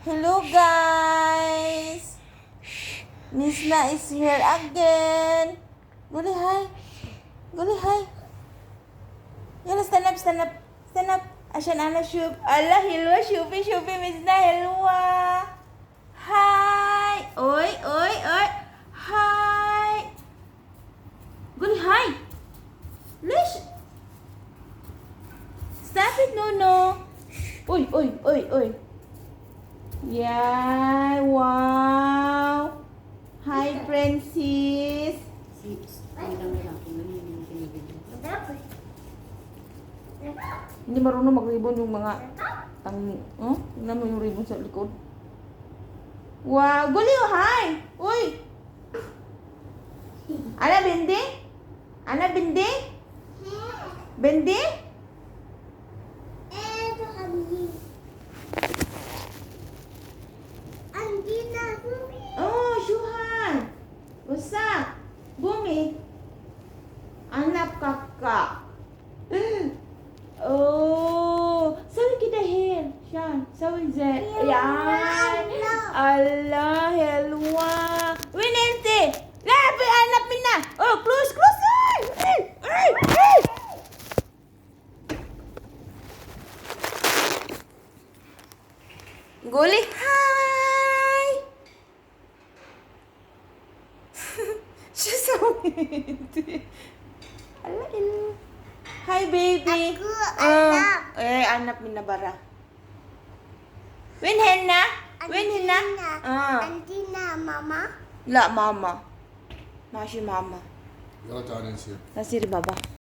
Hello guys! Miss Na is here again. Guli hi. Guli hi. Yala, stand up, stand up. Stand up. Asyan ana shoop. Allah, hilwa, shoopy, shoopy, Miss Na, hilwa. Hi. Oy, oy, oy. Hi. Guli hi. Lish. Stop it, no. Uy, uy, uy, uy. Yeah, wow. Hi, Princess. Hindi marunong mag-ribbon yung mga tingnan mo yung ribbon sa likod. Wow, guliw, hi. Uy. Ana, Bindi? Ana, Bindi? Bindi? Oh, Shuhan. What's up? Bumi. Anak kakak. Oh, sawi kita here. Shan, sawi zet. Yan. Allah, helwa. Winente. Labi anak mina. Oh, close. Ay. Guli, hi. She's so weird. Hi, baby. Aku anak. Anak minabara. When henna? Antina, mama. La, mama. Mashi mama. Your turn is here. Nasiri baba.